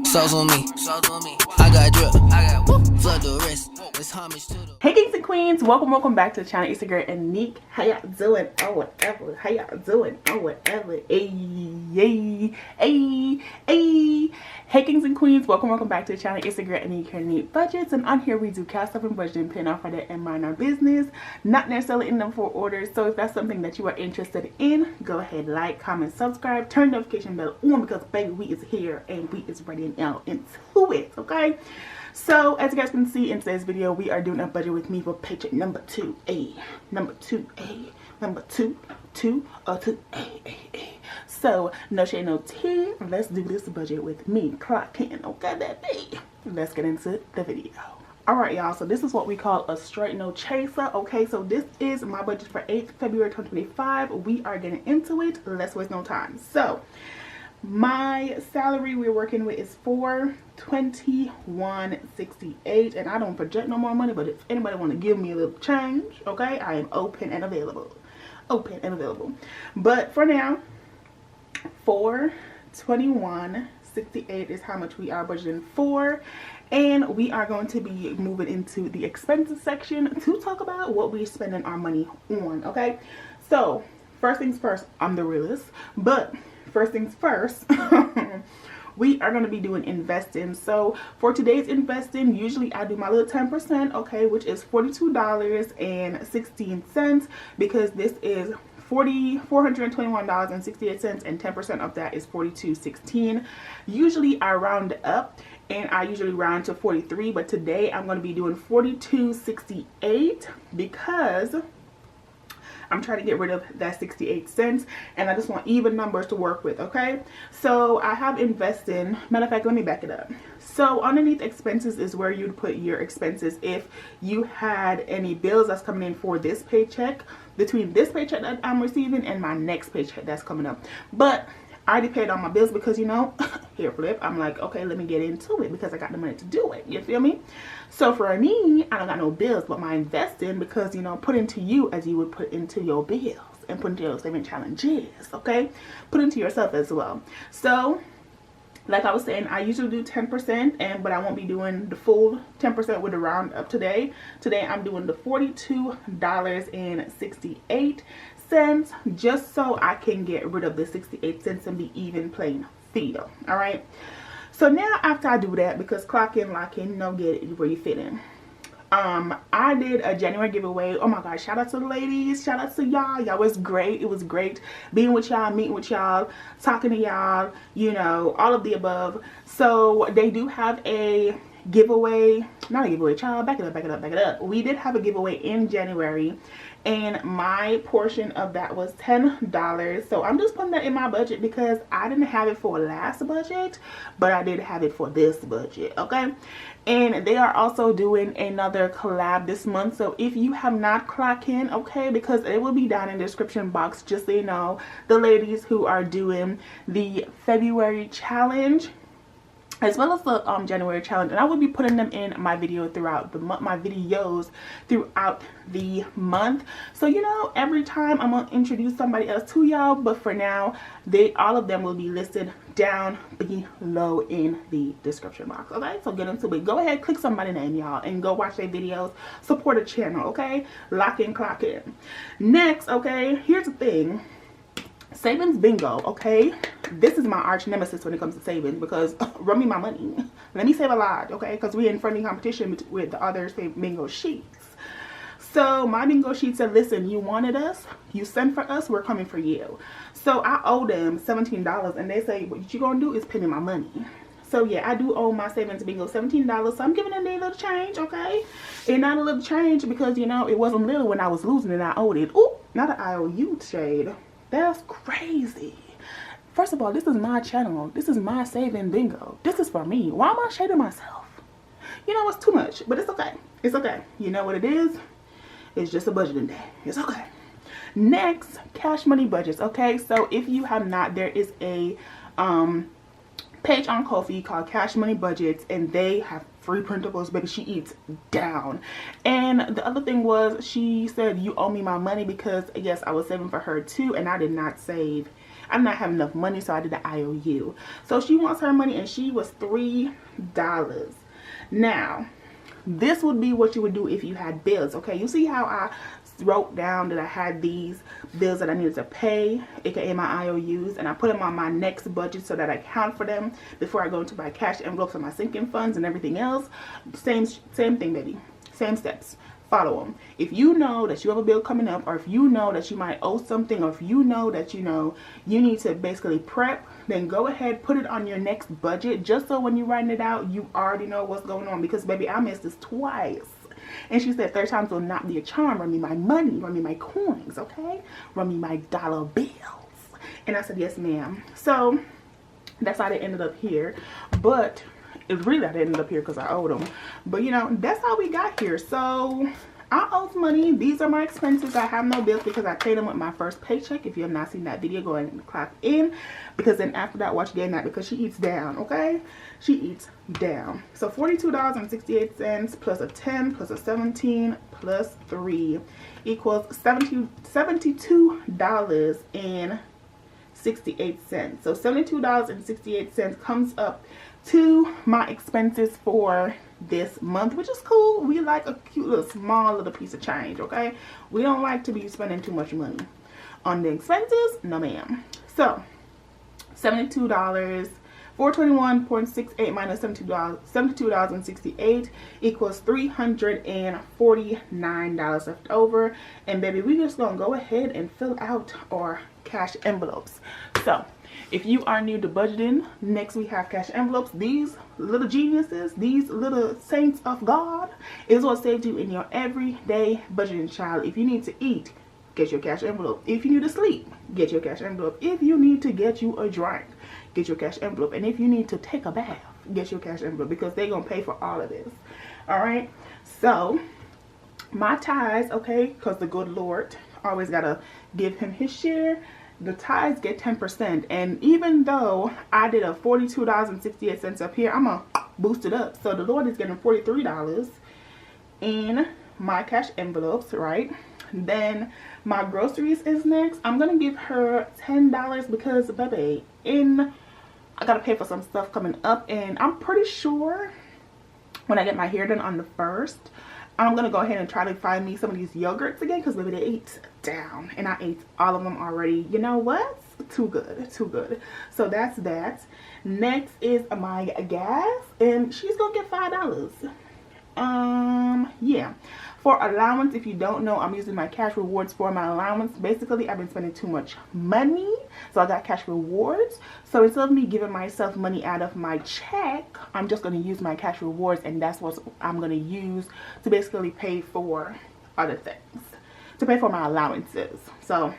Sauce on me. I got drip. Flood the rest. It's homage to the. Hey kings and queens, welcome back to the channel. It's your girl Anique. How y'all doing? Oh whatever. How y'all doing? Oh whatever. Hey. Hey kings and queens, welcome back to the channel. It's your girl Anique here, Anique Budgets, and on here we do cash stuff and budgeting, paying off for that and mind our business, not necessarily in them for orders. So if that's something that you are interested in, go ahead, like, comment, subscribe, turn the notification bell on, because baby, we is here and we is ready and out into it. Okay. So as you guys can see in today's video, we are doing a budget with me for paycheck number 2A. So no shade, no tea. Let's do this budget with me. Clock in, okay, baby. Let's get into the video. Alright y'all, so this is what we call a straight no chaser. Okay, so this is my budget for 8th February 2025. We are getting into it. Let's waste no time. So my salary we're working with is $421.68, and I don't project no more money, but if anybody want to give me a little change, okay, I am open and available. But for now, $421.68 is how much we are budgeting for, and we are going to be moving into the expenses section to talk about what we're spending our money on. Okay, so first things first, I'm the realist, but first things first, we are going to be doing investing. So for today's investing, usually I do my little 10%, okay, which is $42.16, because this is $421.68, and 10% of that is $42.16. Usually I round up, and I usually round to 43, but today I'm going to be doing $42.68 because I'm trying to get rid of that 68 cents, and I just want even numbers to work with. Okay, so I have invested. Matter of fact, let me back it up. So underneath expenses is where you'd put your expenses if you had any bills that's coming in for this paycheck, between this paycheck that I'm receiving and my next paycheck that's coming up. But I already paid all my bills because, you know, hair flip, I'm like, okay, let me get into it because I got the money to do it. You feel me? So for me, I don't got no bills, but my investing, because, you know, put into you as you would put into your bills and put into your saving challenges, okay? Put into yourself as well. So like I was saying, I usually do 10%, but I won't be doing the full 10% with the round up today. Today I'm doing the $42.68, just so I can get rid of the 68 cents and be even plain field. All right, so now after I do that, because clock in, lock in, no, get it where you fit in, I did a January giveaway. Oh my gosh, shout out to the ladies, shout out to y'all was great. It was great being with y'all, meeting with y'all, talking to y'all, you know, all of the above. So they do have a giveaway, not a giveaway, child, back it up. We did have a giveaway in January, and my portion of that was $10. So I'm just putting that in my budget because I didn't have it for last budget, but I did have it for this budget. Okay, and they are also doing another collab this month, so if you have not clocked in, okay, because it will be down in the description box, just so you know, the ladies who are doing the February challenge as well as the January challenge, and I will be putting them in my video throughout the month, my videos throughout the month. So, you know, every time I'm gonna introduce somebody else to y'all, but for now, all of them will be listed down below in the description box. Okay, so get into it. Go ahead, click somebody's name, y'all, and go watch their videos, support the channel. Okay, lock in, clock in. Next, okay, here's the thing. Savings bingo, okay? This is my arch nemesis when it comes to savings, because run me my money. Let me save a lot, okay? Because we're in friendly competition with the other bingo sheets. So my bingo sheet said, listen, you wanted us, you sent for us, we're coming for you. So I owe them $17, and they say, what you gonna do is pay me my money. So yeah, I do owe my savings bingo $17, so I'm giving them a little change, okay? And not a little change because, you know, it wasn't little when I was losing and I owed it. Ooh, not an IOU shade. That's crazy. First of all, this is my channel. This is my saving bingo. This is for me. Why am I shading myself? You know, it's too much, but it's okay. It's okay. You know what it is? It's just a budgeting day. It's okay. Next, cash money budgets. Okay, so if you have not, there is a page on Ko-fi called Cash Money Budgets, and they have free printables, baby. She eats down. And the other thing was, she said, you owe me my money, because yes, I was saving for her too, and I did not save. I did not have enough money, so I did the IOU. So she wants her money, and she was $3. Now, this would be what you would do if you had bills. Okay, you see how I wrote down that I had these bills that I needed to pay, aka my IOUs, and I put them on my next budget so that I count for them before I go into my cash envelopes and my sinking funds and everything else. Same thing, baby. Same steps. Follow them. If you know that you have a bill coming up, or if you know that you might owe something, or if you know that you need to basically prep, then go ahead, put it on your next budget, just so when you're writing it out, you already know what's going on. Because baby, I missed this twice. And she said 3 times will not be a charm. Run me my money, run me my coins, okay? Run me my dollar bills. And I said, yes, ma'am. So that's how they ended up here. But it's really that I ended up here because I owed them. But that's how we got here. So I owe money. These are my expenses. I have no bills because I paid them with my first paycheck. If you have not seen that video, go ahead and clock in. Because then after that, watch again that, because she eats down, okay? She eats down. So $42.68 plus a 10 plus a 17 plus 3 equals $72.68. So $72.68 comes up to my expenses for this month, which is cool. We like a cute little small little piece of change, okay? We don't like to be spending too much money on the expenses, no ma'am. So $72, 421.68 minus $72.68 equals $349 left over. And baby, we just gonna go ahead and fill out our cash envelopes. So if you are new to budgeting, next we have cash envelopes. These little geniuses, these little saints of God, is what saves you in your everyday budgeting, child. If you need to eat, get your cash envelope. If you need to sleep, get your cash envelope. If you need to get you a drink, get your cash envelope. And if you need to take a bath, get your cash envelope, because they're going to pay for all of this. All right. So my tithes, okay, because the good Lord always got to give him his share. The tithes get 10%. And even though I did a $42.68 up here, I'm going to boost it up. So the Lord is getting $43 in my cash envelopes, right? Then my groceries is next. I'm going to give her $10 because, baby, I got to pay for some stuff coming up. And I'm pretty sure when I get my hair done on the 1st, I'm going to go ahead and try to find me some of these yogurts again, because baby, they ate down. And I ate all of them already. You know what? Too good. Too good. So that's that. Next is my gas. And she's going to get $5. Yeah. For allowance, if you don't know, I'm using my cash rewards for my allowance. Basically, I've been spending too much money, so I got cash rewards. So instead of me giving myself money out of my check, I'm just going to use my cash rewards, and that's what I'm going to use to basically pay for other things, to pay for my allowances. So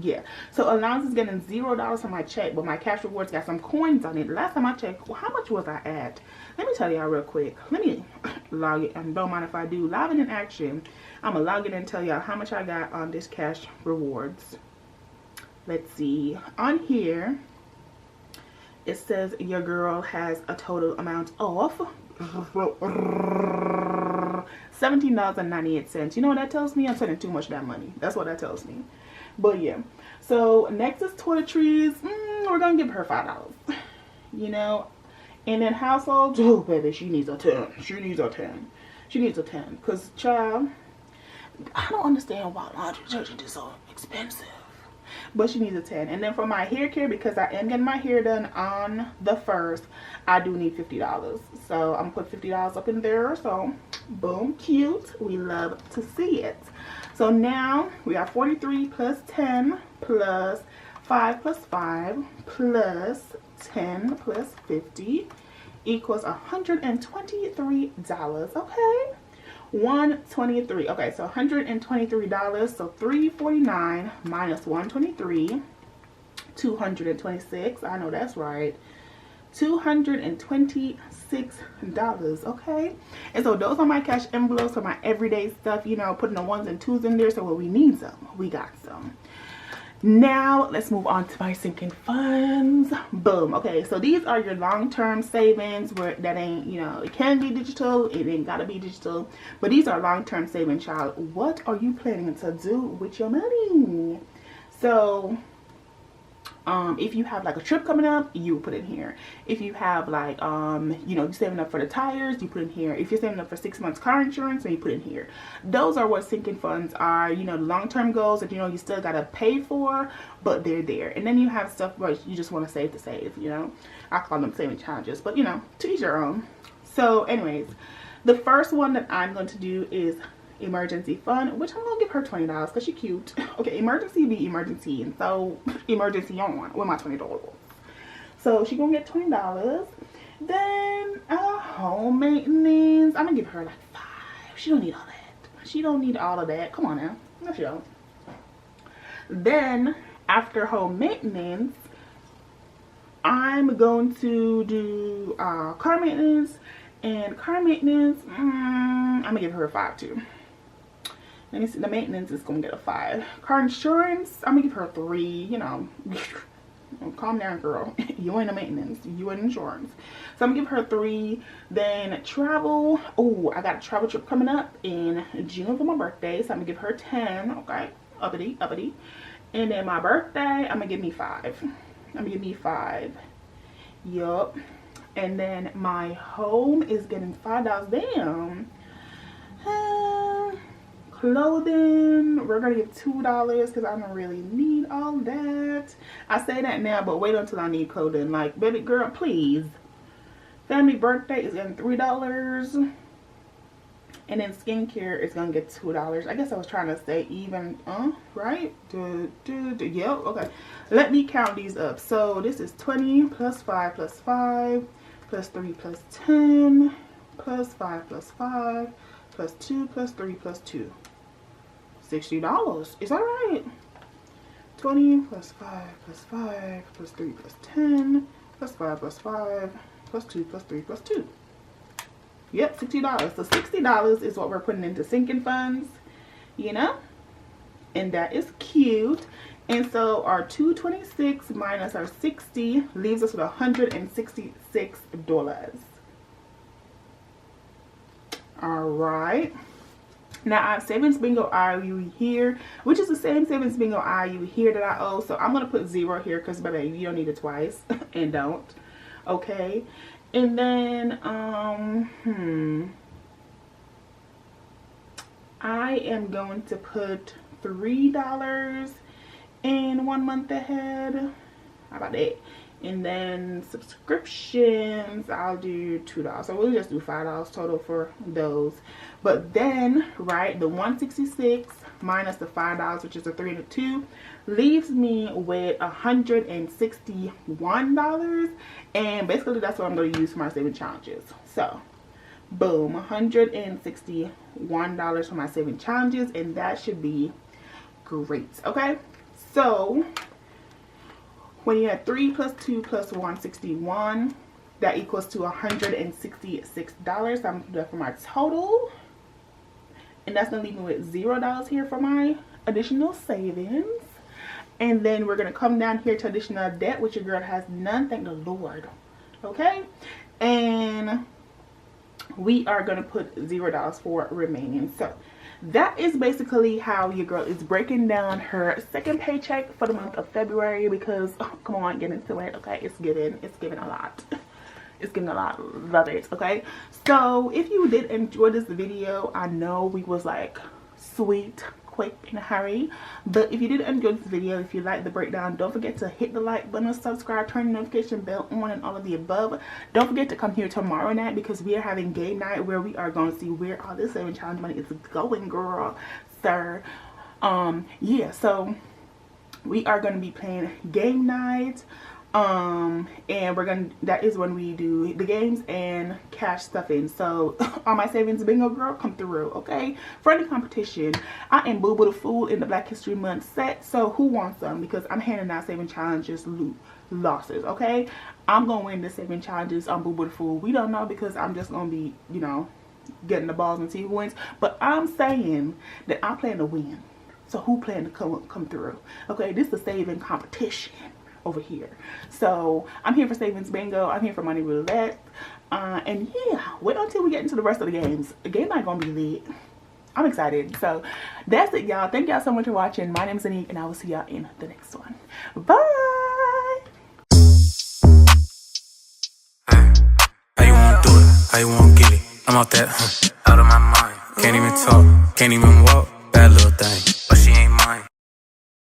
yeah, so allowance is getting $0 on my check, but my cash rewards got some coins on it. Last time I checked, well, how much was I at? Let me tell y'all real quick. Let me log it, and don't mind if I do. Log it in action. I'm gonna log it and tell y'all how much I got on this cash rewards. Let's see. On here, it says your girl has a total amount of $17.98. You know what that tells me? I'm spending too much of that money. That's what that tells me. But yeah, so next is toiletries. We're gonna give her $5. You know, and then household, oh baby, she needs a 10. She needs a 10. She needs a 10. Cause child, I don't understand why laundry detergent is so expensive. But she needs a 10. And then for my hair care, because I am getting my hair done on the 1st, I do need $50. So I'm gonna put $50 up in there. So boom, cute. We love to see it. So now we have 43 plus 10 plus 5 plus 5 plus 10 plus 50 equals $123. Okay, 123. Okay, so $123. So $349 minus 123, 226. I know that's right. $226. Okay, and so those are my cash envelopes for my everyday stuff, you know, putting the 1s and 2s in there, so when we need some, we got some. Now let's move on to my sinking funds. Boom. Okay, so these are your long-term savings, where that ain't, you know, it can be digital, it ain't gotta be digital, but these are long-term savings, child. What are you planning to do with your money? So If you have like a trip coming up, you put in here. If you have like you know, you're saving up for the tires, you put in here. If you're saving up for 6 months car insurance, then you put in here. Those are what sinking funds are. You know, the long-term goals that you know you still gotta pay for, but they're there. And then you have stuff where you just want to save to save. You know, I call them saving challenges, but you know, to each your own. So anyways, the first one that I'm going to do is emergency fund, which I'm gonna give her $20 because she's cute. Okay, emergency be emergency, and so emergency on with my $20. So she gonna get $20. Then home maintenance, I'm gonna give her like 5. She don't need all that. She don't need all of that. Come on now, no she don't. Then after home maintenance, I'm going to do car maintenance, and car maintenance I'm gonna give her a 5 too. Let me see, the maintenance is gonna get a 5. Car insurance, I'm gonna give her a 3. You know, calm down, girl. You ain't a maintenance, you ain't insurance. So I'm gonna give her a 3. Then travel, oh, I got a travel trip coming up in June for my birthday, so I'm gonna give her 10. Okay, uppity, uppity. And then my birthday, I'm gonna give me 5. I'm gonna give me 5. Yup. And then my home is getting $5. Damn. Clothing, we're gonna give $2 because I don't really need all that. I say that now, but wait until I need clothing. Like, baby girl, please. Family birthday is getting $3, and then skincare is gonna get $2. I guess I was trying to say even, right? Yep. Okay. Let me count these up. So this is 20 plus 5 plus 5 plus 3 plus 10 plus 5 plus 5 plus 2 plus 3 plus 2. $60. Is that right? 20 plus 5 plus 5 plus 3 plus 10 plus 5 plus 5 plus 2 plus 3 plus 2. Yep, $60. So $60 is what we're putting into sinking funds, you know? And that is cute. And so our $226 minus our 60 leaves us with $166. All right. Now I have savings bingo IOU here, which is the same savings bingo IOU here that I owe. So I'm gonna put 0 here because, baby, you don't need it twice, and don't. Okay. And then I am going to put $3 in 1 month ahead. How about that? And then subscriptions, I'll do $2. So we'll just do $5 total for those. But then, right, the $166 minus the $5, which is the 3 and the 2, leaves me with $161. And basically that's what I'm going to use for my saving challenges. So boom, $161 for my saving challenges, and that should be great. Okay, so when you have 3 plus 2 plus 161, that equals to $166. So I'm going to do that for my total. And that's going to leave me with $0 here for my additional savings. And then we're going to come down here to additional debt, which your girl has none, thank the Lord. Okay? And we are going to put $0 for remaining. So that is basically how your girl is breaking down her second paycheck for the month of February, because come on, get into it. Okay, it's giving a lot. It's giving a lot. Love it. Okay, so if you did enjoy this video, I know we was like sweet, quick, in a hurry, but if you did enjoy this video, if you like the breakdown, don't forget to hit the like button, subscribe, turn the notification bell on, and all of the above. Don't forget to come here tomorrow night because we are having game night where we are going to see where all this saving challenge money is going, girl, sir. Yeah, so we are going to be playing game night. And that is when we do the games and cash stuffing. So all my savings bingo, girl, come through. Okay, friendly competition. I am Boo Boo the Fool in the Black History Month set, so who wants some? Because I'm handing out saving challenges losses. Okay, I'm gonna win the saving challenges on Boo Boo the Fool. We don't know because I'm just gonna be, you know, getting the balls and see who wins, but I'm saying that I plan to win. So who plan to come through? Okay, this is a saving competition over here. So I'm here for savings bingo, I'm here for money roulette, and yeah, wait until we get into the rest of the games. The game not gonna be lit. I'm excited. So that's it, y'all. Thank y'all so much for watching. My name is Anique, and I will see y'all in the next one. Bye. I'm out that, out of my mind. Can't even talk, can't even walk.